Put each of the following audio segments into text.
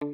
Hi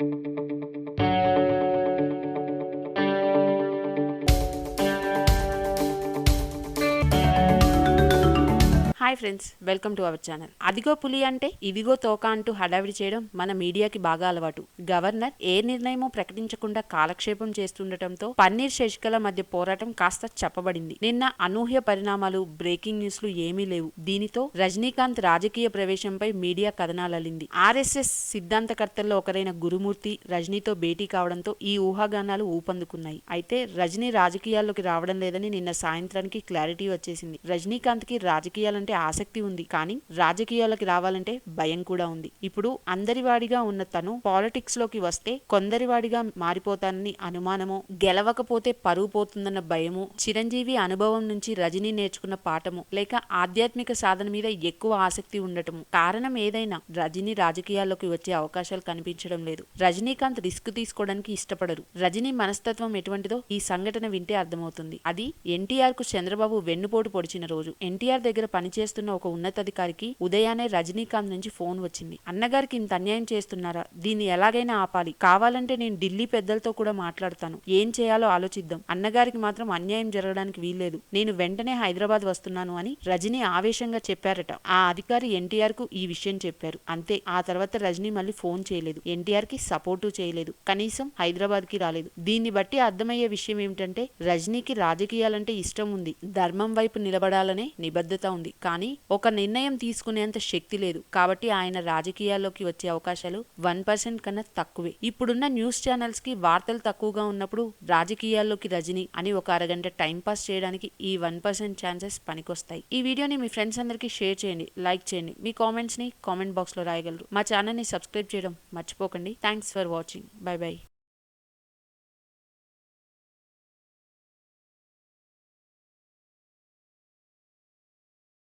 friends, welcome to our channel. అదిగో పులి అంటే ఇదిగో తోక అంటూ హడావిడి చేయడం మన మీడియాకి బాగా అలవాటు. గవర్నర్ ఏ నిర్ణయమో ప్రకటించకుండా కాలక్షేపం చేస్తుండటంతో పన్నీర్ శశికళ మధ్య పోరాటం కాస్త చెప్పబడింది. నిన్న అనూహ్య పరిణామాలు, బ్రేకింగ్ న్యూస్లు ఏమీ లేవు. దీనితో రజనీకాంత్ రాజకీయ ప్రవేశంపై మీడియా కథనాలల్లింది. ఆర్ఎస్ఎస్ సిద్ధాంతకర్తల్లో ఒకరైన గురుమూర్తి రజనీతో భేటీ కావడంతో ఈ ఊహాగానాలు ఊపందుకున్నాయి. అయితే రజనీ రాజకీయాల్లోకి రావడం లేదని నిన్న సాయంత్రానికి క్లారిటీ వచ్చేసింది. రజనీకాంత్ కి రాజకీయాలంటే ఆసక్తి ఉంది, కానీ రాజకీయాలకి రావాలంటే భయం కూడా ఉంది. ఇప్పుడు అందరివాడిగా ఉన్న తను పాలిటిక్స్ లోకి వస్తే కొందరివాడిగా మారిపోతానని అనుమానమో, గెలవకపోతే పరువు పోతుందన్న భయమో, చిరంజీవి అనుభవం నుంచి రజనీ నేర్చుకున్న పాఠము, లేక ఆధ్యాత్మిక సాధన మీద ఎక్కువ ఆసక్తి ఉండటము, కారణం ఏదైనా రజనీ రాజకీయాల్లోకి వచ్చే అవకాశాలు కనిపించడం లేదు. రజనీకాంత్ రిస్క్ తీసుకోవడానికి ఇష్టపడరు. రజనీ మనస్తత్వం ఎటువంటిదో ఈ సంఘటన వింటే అర్థమవుతుంది. అది ఎన్టీఆర్ కు చంద్రబాబు వెన్నుపోటు పొడిచిన రోజు. ఎన్టీఆర్ దగ్గర పనిచేస్తున్న ఒక ఉన్నతాధికారికి ఉదయాన్నే రజనీకాంత్ నుంచి ఫోన్ వచ్చింది. అన్నగారికి ఇంత అన్యాయం చేస్తున్నారా? దీన్ని ఎలాగైనా ఆపాలి. కావాలంటే నేను ఢిల్లీ పెద్దలతో కూడా మాట్లాడతాను. ఏం చేయాలో ఆలోచిద్దాం. అన్నగారికి మాత్రం అన్యాయం జరగడానికి వీల్లేదు. నేను వెంటనే హైదరాబాద్ వస్తున్నాను అని రజనీ ఆవేశంగా చెప్పారట. ఆ అధికారి ఎన్టీఆర్ కు ఈ విషయం చెప్పారు. అంతే. ఆ తర్వాత రజనీ మళ్ళీ ఫోన్ చేయలేదు. ఎన్టీఆర్ కి సపోర్టు చేయలేదు. కనీసం హైదరాబాద్ కి రాలేదు. దీన్ని బట్టి అర్థమయ్యే విషయం ఏమిటంటే రజనీకి రాజకీయాలంటే ఇష్టం ఉంది, ధర్మం వైపు నిలబడాలనే నిబద్ధత ఉంది, కానీ ఒక నిర్ణయం తీసుకునేంత శక్తి లేదు. కాబట్టి ఆయన రాజకీయాల్లోకి వచ్చే అవకాశాలు 1% కన్నా తక్కువే. ఇప్పుడున్న న్యూస్ ఛానల్స్ కి వార్తలు తక్కువగా ఉన్నప్పుడు రాజకీయాల్లోకి రజనీ అని ఒక అరగంట టైం పాస్ చేయడానికి ఈ 1% ఛాన్సెస్ పనికొస్తాయి. ఈ వీడియోని మీ ఫ్రెండ్స్ అందరికీ షేర్ చేయండి, లైక్ చేయండి. మీ కామెంట్స్ ని కామెంట్ బాక్స్ లో రాయగలరు. మా ఛానల్ ని సబ్స్క్రైబ్ చేయడం మర్చిపోకండి. Thanks for watching. By by.